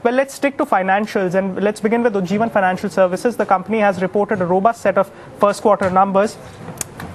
Well, let's stick to financials and let's begin with Ujjivan Financial Services. The company has reported a robust set of first quarter numbers.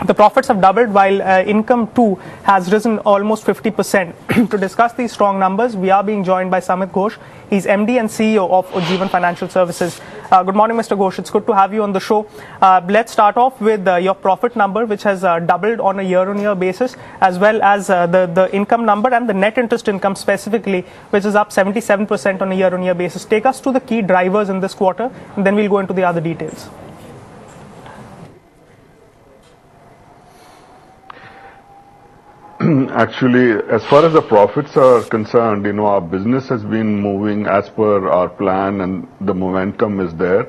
The profits have doubled while income too has risen almost 50%. To discuss these strong numbers, we are being joined by Samit Ghosh. He's MD and CEO of Ujjivan Financial Services. Good morning, Mr. Ghosh. It's good to have you on the show. Let's start off with your profit number, which has doubled on a year-on-year basis, as well as the income number and the net interest income specifically, which is up 77% on a year-on-year basis. Take us to the key drivers in this quarter, and then we'll go into the other details. Actually, as far as the profits are concerned, our business has been moving as per our plan and the momentum is there.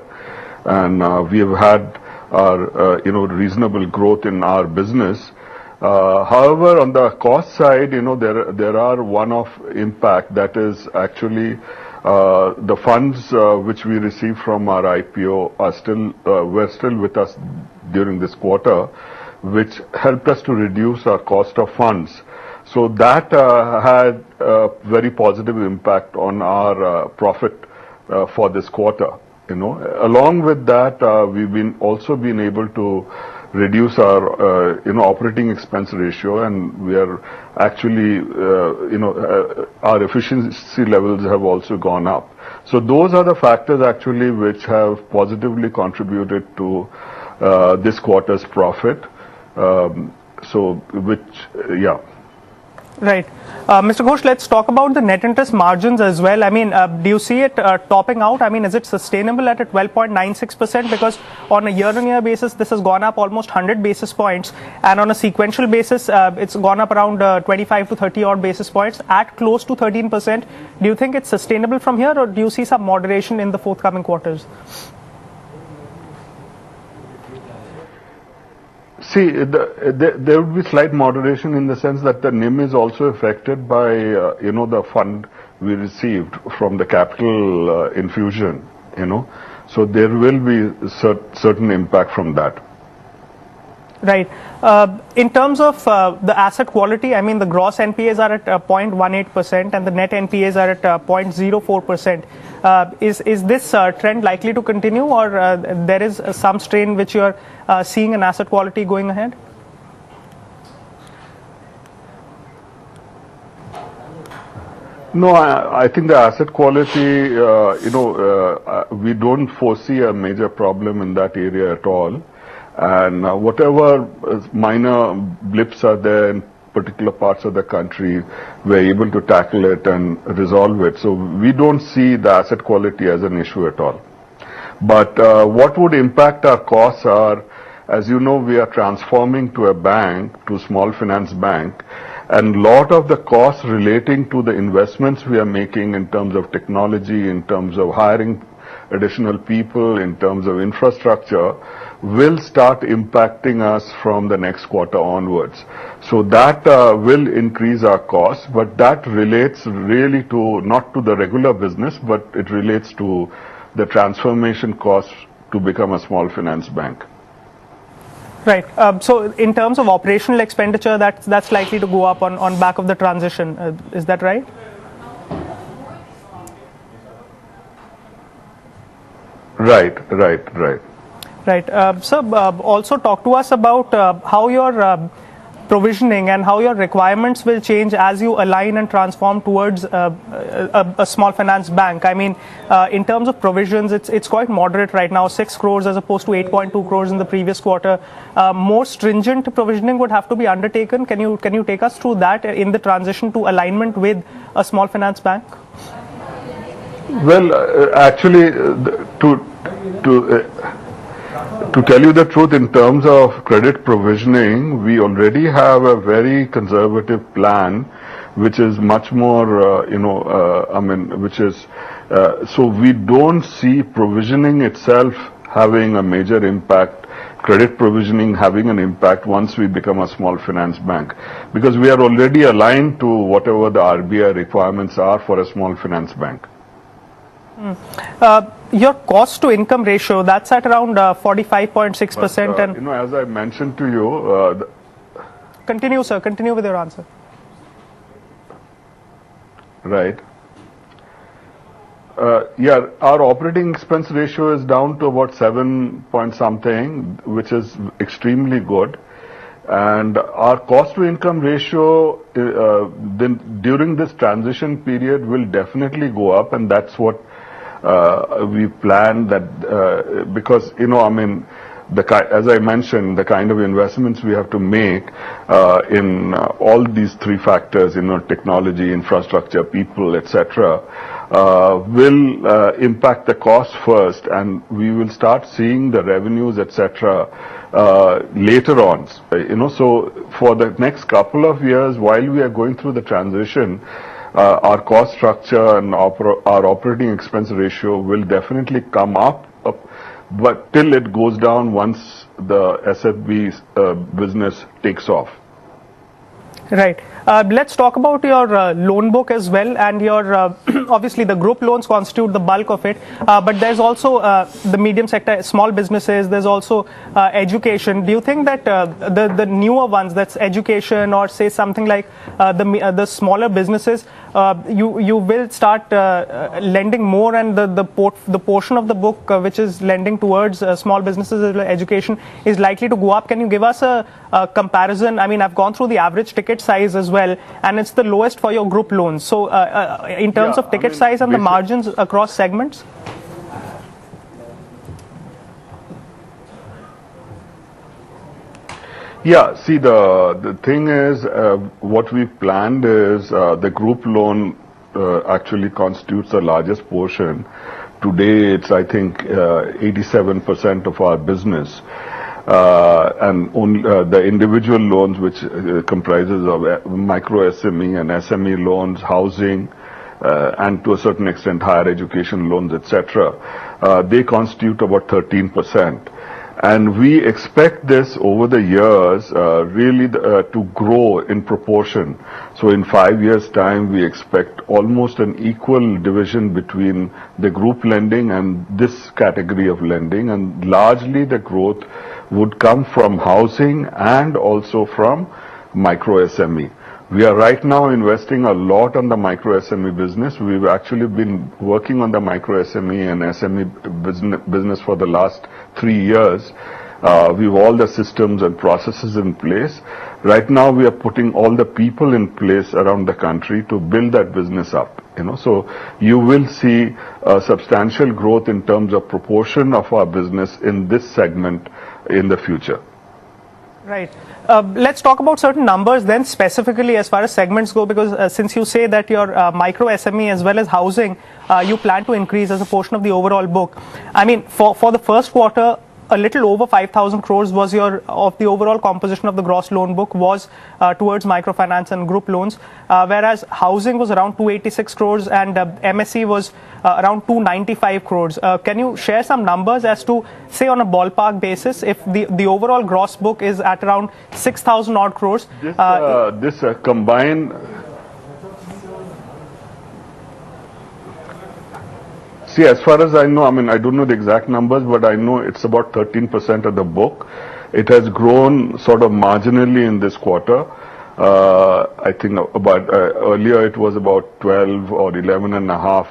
And we have had our, reasonable growth in our business. However, on the cost side, there are one-off impact that is actually the funds which we received from our IPO were still with us during this quarter, which helped us to reduce our cost of funds. So that had a very positive impact on our profit for this quarter. Along with that, we've also been able to reduce our operating expense ratio, and we are actually our efficiency levels have also gone up. So those are the factors actually which have positively contributed to this quarter's profit. Right. Mr. Ghosh, let's talk about the net interest margins as well. I mean, do you see it topping out? I mean, is it sustainable at a 12.96%? Because on a year-on-year basis, this has gone up almost 100 basis points. And on a sequential basis, it's gone up around 25 to 30 odd basis points at close to 13%. Do you think it's sustainable from here, or do you see some moderation in the forthcoming quarters? See, there would be slight moderation in the sense that the NIM is also affected by, the fund we received from the capital infusion, So there will be certain impact from that. Right. In terms of the asset quality, I mean, the gross NPAs are at 0.18% and the net NPAs are at 0.04%. Is this trend likely to continue, or there is some strain which you are seeing in asset quality going ahead? No, I think the asset quality, we don't foresee a major problem in that area at all. And whatever minor blips are there in particular parts of the country, we're able to tackle it and resolve it. So we don't see the asset quality as an issue at all. But what would impact our costs are, as you know, we are transforming to a bank, to small finance bank, and a lot of the costs relating to the investments we are making in terms of technology, in terms of hiring additional people, in terms of infrastructure, will start impacting us from the next quarter onwards. So that will increase our costs, but that relates really to, not to the regular business, but it relates to the transformation costs to become a small finance bank. Right. So in terms of operational expenditure, that's likely to go up on back of the transition. Is that right? Right. Right. Sir, also talk to us about how your provisioning and how your requirements will change as you align and transform towards a small finance bank. I mean, in terms of provisions, it's quite moderate right now, 6 crores as opposed to 8.2 crores in the previous quarter. More stringent provisioning would have to be undertaken. Can you take us through that in the transition to alignment with a small finance bank? Well, actually, to tell you the truth, in terms of credit provisioning, we already have a very conservative plan, which is much more, so we don't see provisioning itself having a major impact, credit provisioning having an impact once we become a small finance bank, because we are already aligned to whatever the RBI requirements are for a small finance bank. Your cost to income ratio, that's at around 45.6%. And as I mentioned to you, continue, sir. Continue with your answer. Right. Yeah, our operating expense ratio is down to about 7 point something, which is extremely good. And our cost to income ratio then during this transition period will definitely go up, and that's what we plan that because I mean, as I mentioned, the kind of investments we have to make in all these three factors, technology, infrastructure, people, etc., will impact the cost first, and we will start seeing the revenues, etc., later on. So for the next couple of years, while we are going through the transition, our cost structure and our operating expense ratio will definitely come up, but till it goes down once the SFB business takes off. Right. Let's talk about your loan book as well, and your obviously the group loans constitute the bulk of it, but there's also the medium sector, small businesses. There's also education. Do you think that the newer ones, that's education, or say something like the smaller businesses, you will start lending more, and the portion of the book which is lending towards small businesses, education, is likely to go up? Can you give us a comparison? I mean, I've gone through the average ticket size as well, and it's the lowest for your group loans. So in terms of ticket size and the margins across segments? Yeah, see, the thing is, what we've planned is the group loan actually constitutes the largest portion. Today, it's, I think, 87% of our business. And only, the individual loans, which comprises of micro SME and SME loans, housing, and to a certain extent higher education loans, etc., they constitute about 13%. And we expect this over the years really to grow in proportion. So in 5 years' time, we expect almost an equal division between the group lending and this category of lending, and largely the growth would come from housing and also from micro SME. We are right now investing a lot on the micro SME business. We've actually been working on the micro SME and SME business for the last 3 years. We have all the systems and processes in place. Right now we are putting all the people in place around the country to build that business up. So you will see a substantial growth in terms of proportion of our business in this segment in the future. Right. Let's talk about certain numbers then, specifically as far as segments go, because since you say that your micro SME as well as housing, you plan to increase as a portion of the overall book. I mean, for the first quarter, a little over 5,000 crores was of the overall composition of the gross loan book was towards microfinance and group loans, whereas housing was around 286 crores and MSE was around 295 crores. Can you share some numbers as to, say, on a ballpark basis, if the overall gross book is at around 6,000 odd crores? This combined. See, as far as I know, I mean, I don't know the exact numbers, but I know it's about 13% of the book. It has grown sort of marginally in this quarter. I think about earlier it was about 12 or 11 and a half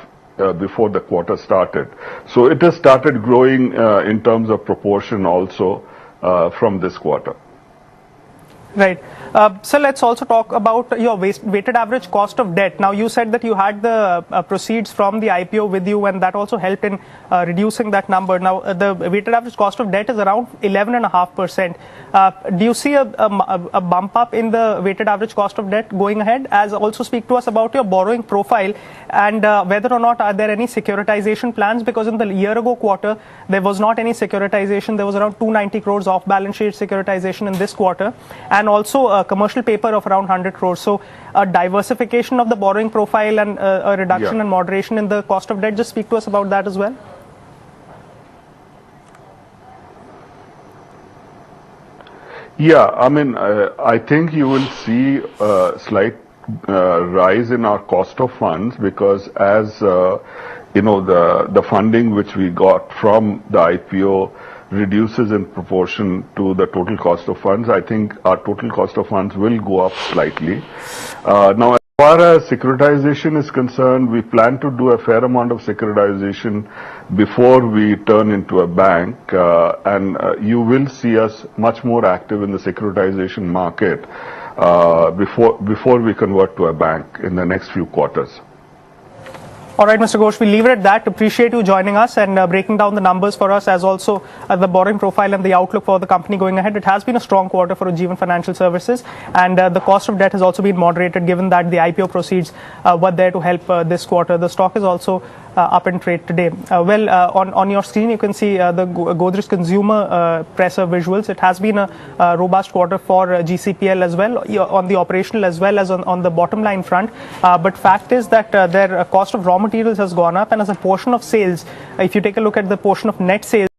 before the quarter started. So it has started growing in terms of proportion also from this quarter. Right. So let's also talk about your weighted average cost of debt. Now, you said that you had the proceeds from the IPO with you, and that also helped in reducing that number. Now, the weighted average cost of debt is around 11.5%. Do you see a bump up in the weighted average cost of debt going ahead? As also speak to us about your borrowing profile and whether or not are there any securitization plans, because in the year ago quarter, there was not any securitization. There was around 290 crores off balance sheet securitization in this quarter, and also a commercial paper of around 100 crores. So a diversification of the borrowing profile and a reduction and moderation in the cost of debt. Just speak to us about that as well. Yeah, I mean, I think you will see a slight rise in our cost of funds, because as the funding which we got from the IPO reduces in proportion to the total cost of funds. I think our total cost of funds will go up slightly. Now, As far as securitization is concerned, we plan to do a fair amount of securitization before we turn into a bank, and you will see us much more active in the securitization market before we convert to a bank in the next few quarters. All right, Mr. Ghosh, we'll leave it at that. Appreciate you joining us and breaking down the numbers for us, as also the borrowing profile and the outlook for the company going ahead. It has been a strong quarter for Ujjivan Financial Services, and the cost of debt has also been moderated, given that the IPO proceeds were there to help this quarter. The stock is also up in trade today. On your screen, you can see the Godrej Consumer Presser visuals. It has been a robust quarter for GCPL as well, on the operational as well as on the bottom line front. But fact is that their cost of raw materials has gone up, and as a portion of sales, if you take a look at the portion of net sales,